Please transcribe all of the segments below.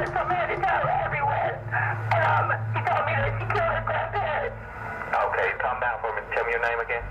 some man is out everywhere. And he told me that she killed her grandparents. Okay, calm down for me. Tell me your name again.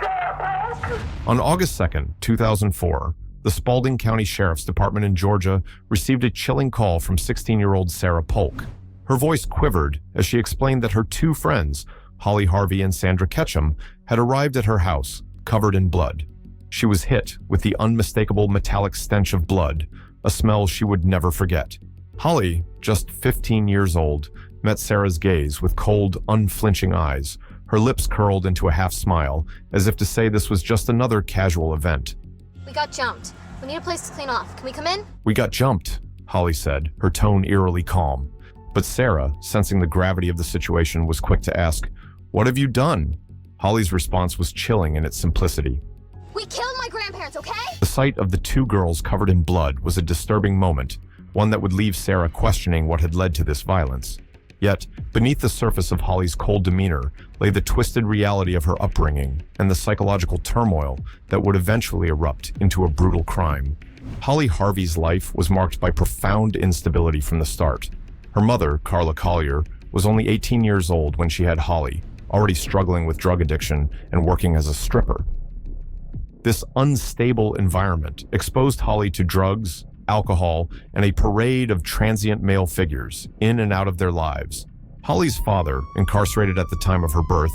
Sarah Polk. On August 2nd, 2004, the Spalding County Sheriff's Department in Georgia received a chilling call from 16-year-old Sarah Polk. Her voice quivered as she explained that her two friends, Holly Harvey and Sandra Ketchum, had arrived at her house, covered in blood. She was hit with the unmistakable metallic stench of blood, a smell she would never forget. Holly, just 15 years old, met Sarah's gaze with cold, unflinching eyes, her lips curled into a half smile, as if to say this was just another casual event. We got jumped. We need a place to clean off. Can we come in? "We got jumped," Holly said, her tone eerily calm. But Sarah, sensing the gravity of the situation, was quick to ask, "What have you done?" Holly's response was chilling in its simplicity. We killed my grandparents, okay? The sight of the two girls covered in blood was a disturbing moment, one that would leave Sarah questioning what had led to this violence. Yet, beneath the surface of Holly's cold demeanor lay the twisted reality of her upbringing and the psychological turmoil that would eventually erupt into a brutal crime. Holly Harvey's life was marked by profound instability from the start. Her mother, Carla Collier, was only 18 years old when she had Holly, already struggling with drug addiction and working as a stripper. This unstable environment exposed Holly to drugs, alcohol, and a parade of transient male figures in and out of their lives. Holly's father, incarcerated at the time of her birth,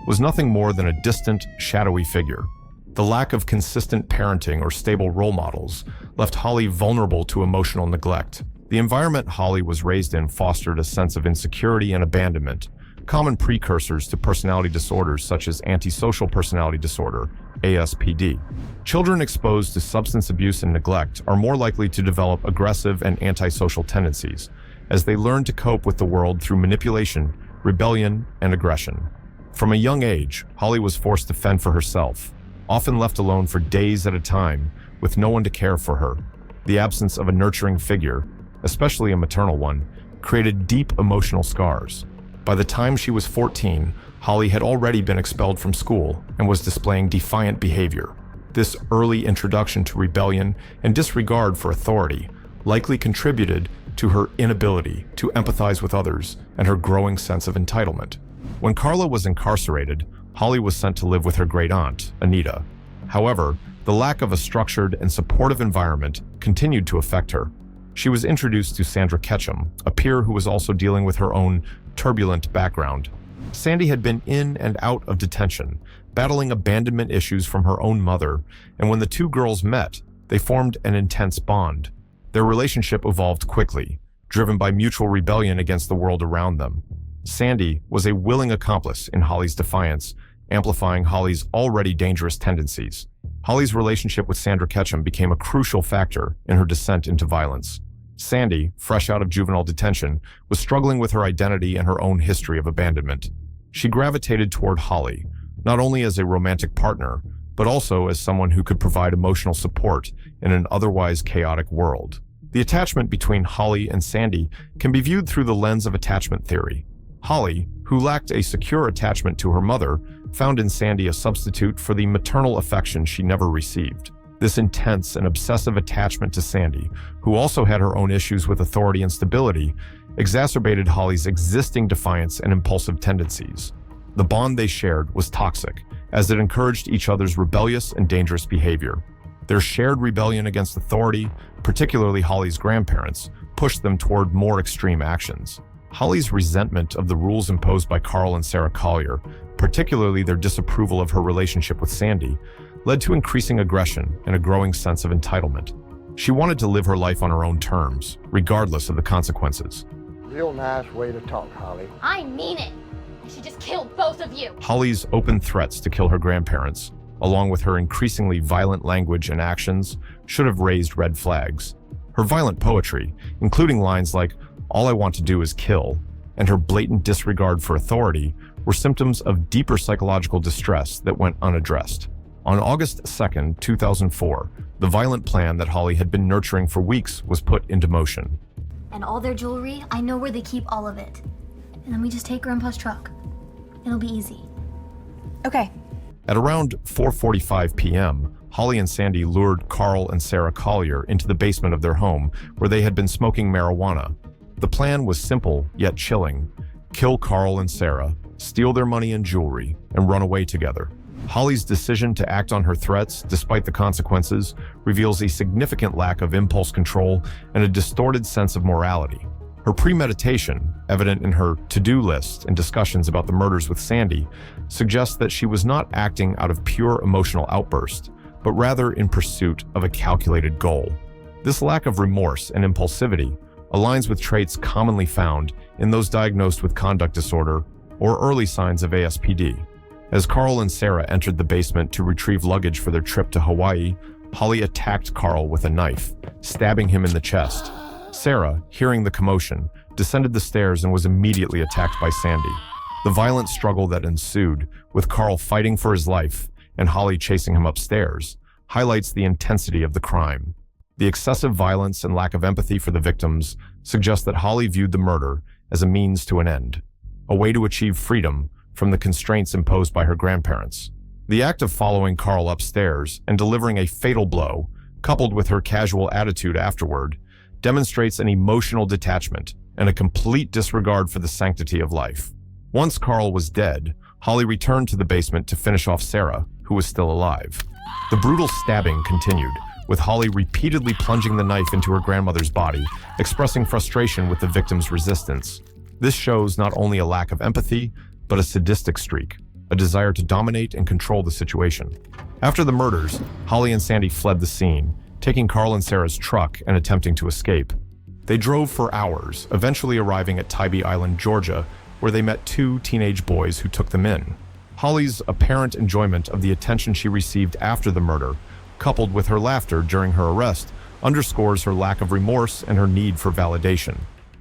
was nothing more than a distant, shadowy figure. The lack of consistent parenting or stable role models left Holly vulnerable to emotional neglect. The environment Holly was raised in fostered a sense of insecurity and abandonment, common precursors to personality disorders such as antisocial personality disorder, ASPD. Children exposed to substance abuse and neglect are more likely to develop aggressive and antisocial tendencies, as they learn to cope with the world through manipulation, rebellion, and aggression. From a young age, Holly was forced to fend for herself, often left alone for days at a time, with no one to care for her. The absence of a nurturing figure, especially a maternal one, created deep emotional scars. By the time she was 14, Holly had already been expelled from school and was displaying defiant behavior. This early introduction to rebellion and disregard for authority likely contributed to her inability to empathize with others and her growing sense of entitlement. When Carla was incarcerated, Holly was sent to live with her great-aunt, Anita. However, the lack of a structured and supportive environment continued to affect her. She was introduced to Sandra Ketchum, a peer who was also dealing with her own turbulent background. Sandy had been in and out of detention, battling abandonment issues from her own mother, and when the two girls met, they formed an intense bond. Their relationship evolved quickly, driven by mutual rebellion against the world around them. Sandy was a willing accomplice in Holly's defiance, amplifying Holly's already dangerous tendencies. Holly's relationship with Sandra Ketchum became a crucial factor in her descent into violence. Sandy, fresh out of juvenile detention, was struggling with her identity and her own history of abandonment. She gravitated toward Holly, not only as a romantic partner, but also as someone who could provide emotional support in an otherwise chaotic world. The attachment between Holly and Sandy can be viewed through the lens of attachment theory. Holly, who lacked a secure attachment to her mother, found in Sandy a substitute for the maternal affection she never received. This intense and obsessive attachment to Sandy, who also had her own issues with authority and stability, exacerbated Holly's existing defiance and impulsive tendencies. The bond they shared was toxic, as it encouraged each other's rebellious and dangerous behavior. Their shared rebellion against authority, particularly Holly's grandparents, pushed them toward more extreme actions. Holly's resentment of the rules imposed by Carl and Sarah Collier, particularly their disapproval of her relationship with Sandy, led to increasing aggression and a growing sense of entitlement. She wanted to live her life on her own terms, regardless of the consequences. Real nice way to talk, Holly. I mean it. I should just kill both of you. Holly's open threats to kill her grandparents, along with her increasingly violent language and actions, should have raised red flags. Her violent poetry, including lines like, "All I want to do is kill," and her blatant disregard for authority, were symptoms of deeper psychological distress that went unaddressed. On August 2nd, 2004, the violent plan that Holly had been nurturing for weeks was put into motion. And all their jewelry, I know where they keep all of it. And then we just take Grandpa's truck. It'll be easy. Okay. At around 4:45 p.m., Holly and Sandy lured Carl and Sarah Collier into the basement of their home, where they had been smoking marijuana. The plan was simple yet chilling: kill Carl and Sarah, steal their money and jewelry, and run away together. Holly's decision to act on her threats, despite the consequences, reveals a significant lack of impulse control and a distorted sense of morality. Her premeditation, evident in her to-do list and discussions about the murders with Sandy, suggests that she was not acting out of pure emotional outburst, but rather in pursuit of a calculated goal. This lack of remorse and impulsivity aligns with traits commonly found in those diagnosed with conduct disorder or early signs of ASPD. As Carl and Sarah entered the basement to retrieve luggage for their trip to Hawaii, Holly attacked Carl with a knife, stabbing him in the chest. Sarah, hearing the commotion, descended the stairs and was immediately attacked by Sandy. The violent struggle that ensued, with Carl fighting for his life and Holly chasing him upstairs, highlights the intensity of the crime. The excessive violence and lack of empathy for the victims suggest that Holly viewed the murder as a means to an end, a way to achieve freedom from the constraints imposed by her grandparents. The act of following Carl upstairs and delivering a fatal blow, coupled with her casual attitude afterward, demonstrates an emotional detachment and a complete disregard for the sanctity of life. Once Carl was dead, Holly returned to the basement to finish off Sarah, who was still alive. The brutal stabbing continued, with Holly repeatedly plunging the knife into her grandmother's body, expressing frustration with the victim's resistance. This shows not only a lack of empathy, but a sadistic streak, a desire to dominate and control the situation. After the murders, Holly and Sandy fled the scene, taking Carl and Sarah's truck and attempting to escape. They drove for hours, eventually arriving at Tybee Island, Georgia, where they met two teenage boys who took them in. Holly's apparent enjoyment of the attention she received after the murder, coupled with her laughter during her arrest, underscores her lack of remorse and her need for validation.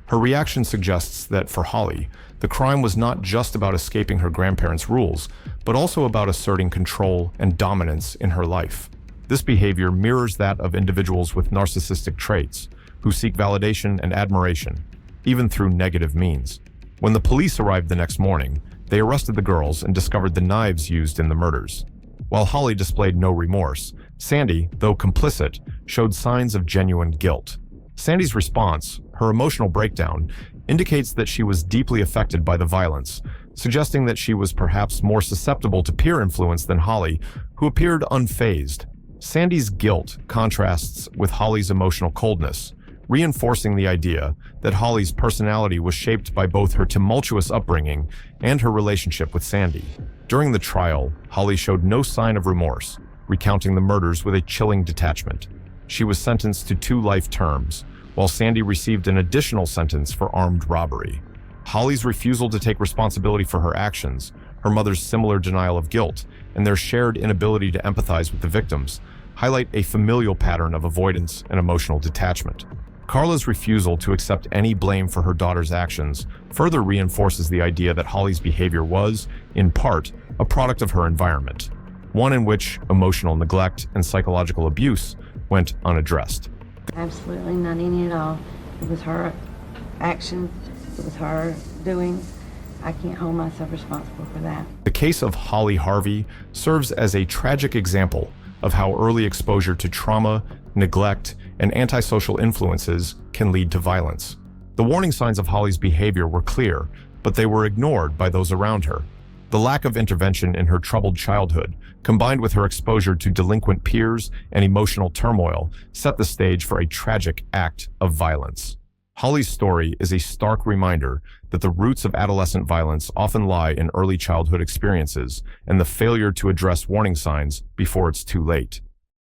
Her reaction suggests that for Holly, the crime was not just about escaping her grandparents' rules, but also about asserting control and dominance in her life. This behavior mirrors that of individuals with narcissistic traits, who seek validation and admiration, even through negative means. When the police arrived the next morning, they arrested the girls and discovered the knives used in the murders. While Holly displayed no remorse, Sandy, though complicit, showed signs of genuine guilt. Sandy's response, her emotional breakdown, indicates that she was deeply affected by the violence, suggesting that she was perhaps more susceptible to peer influence than Holly, who appeared unfazed. Sandy's guilt contrasts with Holly's emotional coldness, reinforcing the idea that Holly's personality was shaped by both her tumultuous upbringing and her relationship with Sandy. During the trial, Holly showed no sign of remorse, recounting the murders with a chilling detachment. She was sentenced to 2 life terms, while Sandy received an additional sentence for armed robbery. Holly's refusal to take responsibility for her actions, her mother's similar denial of guilt, and their shared inability to empathize with the victims highlight a familial pattern of avoidance and emotional detachment. Carla's refusal to accept any blame for her daughter's actions further reinforces the idea that Holly's behavior was, in part, a product of her environment, one in which emotional neglect and psychological abuse went unaddressed. Absolutely not any at all. It was her actions, it was her doing. I can't hold myself responsible for that. The case of Holly Harvey serves as a tragic example of how early exposure to trauma, neglect, and antisocial influences can lead to violence. The warning signs of Holly's behavior were clear, but they were ignored by those around her. The lack of intervention in her troubled childhood, combined with her exposure to delinquent peers and emotional turmoil, set the stage for a tragic act of violence. Holly's story is a stark reminder that the roots of adolescent violence often lie in early childhood experiences and the failure to address warning signs before it's too late.